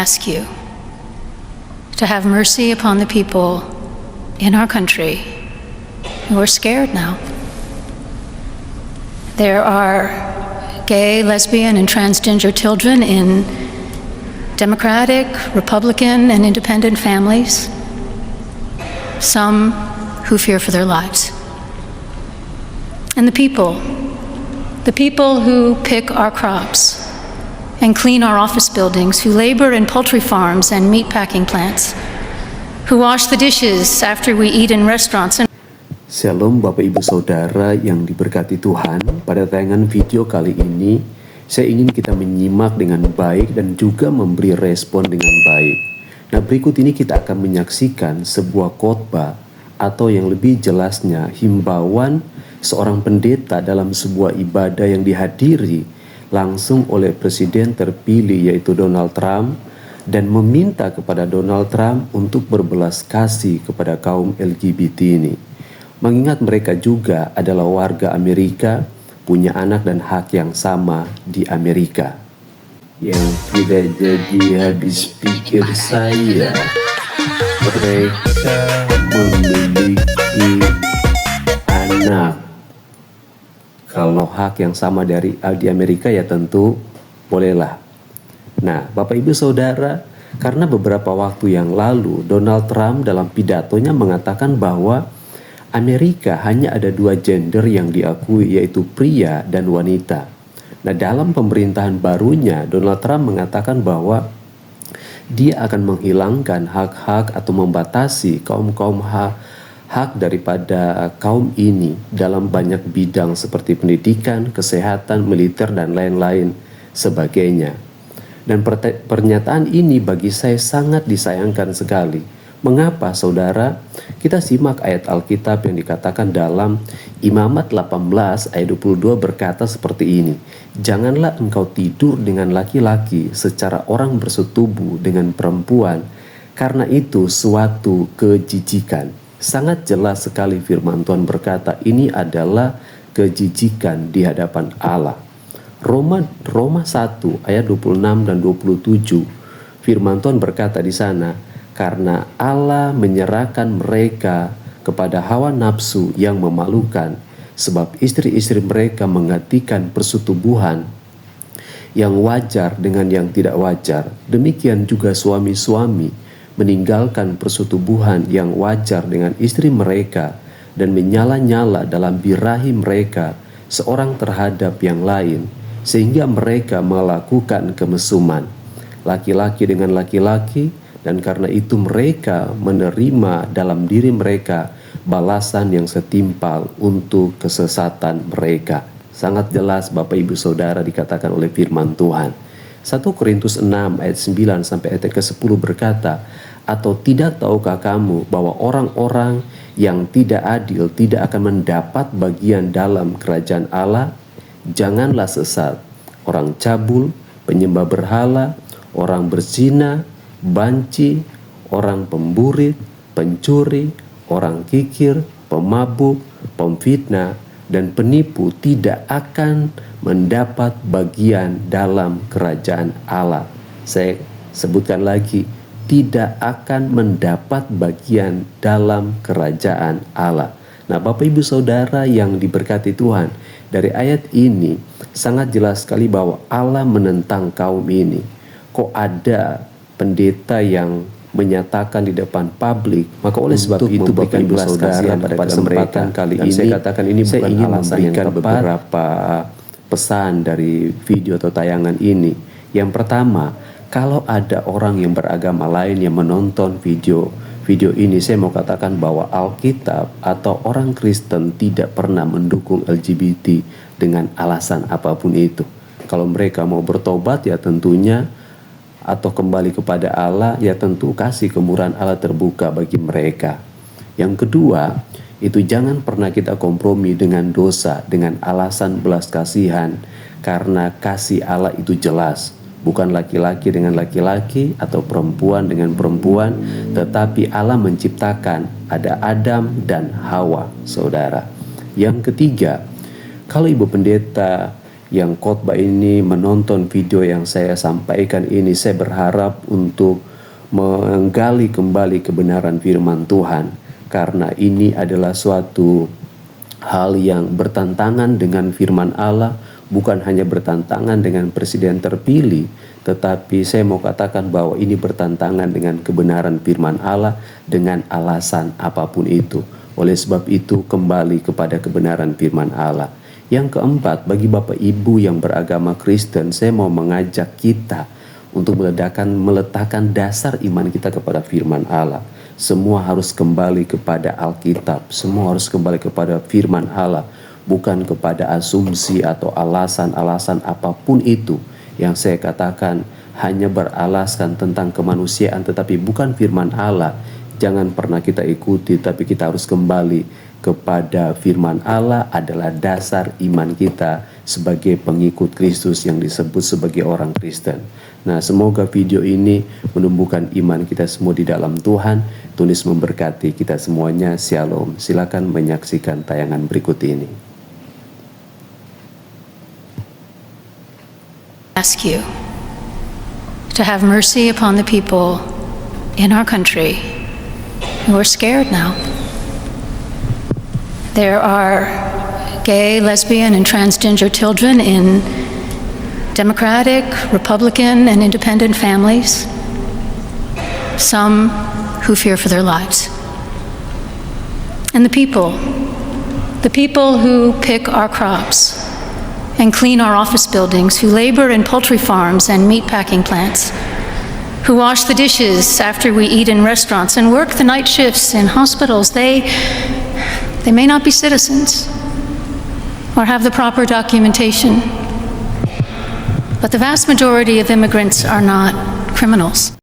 ask you to have mercy upon the people in our country who are scared now. There are gay, lesbian, and transgender children in Democratic, Republican, and independent families, some who fear for their lives. And the people who pick our crops and clean our office buildings, who labor in poultry farms and meatpacking plants, who wash the dishes after we eat in restaurants. Shalom Bapak Ibu Saudara yang diberkati Tuhan. Pada tayangan video kali ini, saya ingin kita menyimak dengan baik dan juga memberi respon dengan baik. Nah, berikut ini kita akan menyaksikan sebuah khotbah atau yang lebih jelasnya himbauan seorang pendeta dalam sebuah ibadah yang dihadiri langsung oleh presiden terpilih yaitu Donald Trump, dan meminta kepada Donald Trump untuk berbelas kasih kepada kaum LGBT ini. Mengingat mereka juga adalah warga Amerika, punya anak dan hak yang sama di Amerika. Yang tidak jadi habis pikir saya, mereka memiliki anak. Kalau hak yang sama di Amerika ya tentu bolehlah. Nah, Bapak Ibu Saudara, karena beberapa waktu yang lalu Donald Trump dalam pidatonya mengatakan bahwa Amerika hanya ada dua gender yang diakui, yaitu pria dan wanita. Nah, dalam pemerintahan barunya Donald Trump mengatakan bahwa dia akan menghilangkan hak-hak atau membatasi kaum-kaum hak daripada kaum ini dalam banyak bidang seperti pendidikan, kesehatan, militer, dan lain-lain sebagainya. Dan pernyataan ini bagi saya sangat disayangkan sekali. Mengapa, saudara? Kita simak ayat Alkitab yang dikatakan dalam Imamat 18 ayat 22 berkata seperti ini. Janganlah engkau tidur dengan laki-laki secara orang bersetubuh dengan perempuan, karena itu suatu kejijikan. Sangat jelas sekali firman Tuhan berkata ini adalah kejijikan di hadapan Allah. Roma 1 ayat 26 dan 27 firman Tuhan berkata di sana, karena Allah menyerahkan mereka kepada hawa nafsu yang memalukan, sebab istri-istri mereka menggantikan persetubuhan yang wajar dengan yang tidak wajar. Demikian juga suami-suami meninggalkan persetubuhan yang wajar dengan istri mereka dan menyala-nyala dalam birahi mereka seorang terhadap yang lain, sehingga mereka melakukan kemesuman laki-laki dengan laki-laki, dan karena itu mereka menerima dalam diri mereka balasan yang setimpal untuk kesesatan mereka. Sangat jelas Bapak Ibu Saudara dikatakan oleh firman Tuhan. 1 Korintus 6 ayat 9 sampai ayat ke-10 berkata, atau tidak tahukah kamu bahwa orang-orang yang tidak adil tidak akan mendapat bagian dalam kerajaan Allah? Janganlah sesat, orang cabul, penyembah berhala, orang berzina, banci, orang pemburit, pencuri, orang kikir, pemabuk, pemfitnah, dan penipu tidak akan mendapat bagian dalam kerajaan Allah. Saya sebutkan lagi, tidak akan mendapat bagian dalam kerajaan Allah. Nah, Bapak Ibu Saudara yang diberkati Tuhan, dari ayat ini sangat jelas sekali bahwa Allah menentang kaum ini. Kok ada pendeta yang menyatakan di depan publik, maka oleh sebab itu Bapak Ibu Saudara pada kesempatan kali ini saya katakan ini bukan alasan yang tepat. Beberapa pesan dari video atau tayangan ini. Yang pertama, kalau ada orang yang beragama lain yang menonton video ini, saya mau katakan bahwa Alkitab atau orang Kristen tidak pernah mendukung LGBT dengan alasan apapun itu. Kalau mereka mau bertobat ya tentunya, atau kembali kepada Allah ya tentu kasih kemurahan Allah terbuka bagi mereka. Yang kedua, itu jangan pernah kita kompromi dengan dosa dengan alasan belas kasihan, karena kasih Allah itu jelas. Bukan laki-laki dengan laki-laki atau perempuan dengan perempuan, tetapi Allah menciptakan ada Adam dan Hawa, saudara. Yang ketiga, kalau ibu pendeta yang khotbah ini, menonton video yang saya sampaikan ini, saya berharap untuk menggali kembali kebenaran firman Tuhan, karena ini adalah suatu hal yang bertentangan dengan firman Allah, bukan hanya bertentangan dengan presiden terpilih, tetapi saya mau katakan bahwa ini bertentangan dengan kebenaran firman Allah dengan alasan apapun itu. Oleh sebab itu, kembali kepada kebenaran firman Allah. Yang keempat, bagi Bapak Ibu yang beragama Kristen, saya mau mengajak kita untuk meletakkan dasar iman kita kepada firman Allah. Semua harus kembali kepada Alkitab, semua harus kembali kepada firman Allah, bukan kepada asumsi atau alasan-alasan apapun itu yang saya katakan hanya beralaskan tentang kemanusiaan tetapi bukan firman Allah. Jangan pernah kita ikuti, tapi kita harus kembali kepada firman Allah adalah dasar iman kita sebagai pengikut Kristus yang disebut sebagai orang Kristen. Nah, semoga video ini menumbuhkan iman kita semua di dalam Tuhan. Tulis memberkati kita semuanya. Shalom. Silakan menyaksikan tayangan berikut ini. Ask you to have mercy upon the people in our country who are scared now. There are gay, lesbian, and transgender children in Democratic, Republican, and independent families. Some who fear for their lives. And the people who pick our crops and clean our office buildings, who labor in poultry farms and meatpacking plants, who wash the dishes after we eat in restaurants and work the night shifts in hospitals, they may not be citizens or have the proper documentation, but the vast majority of immigrants are not criminals.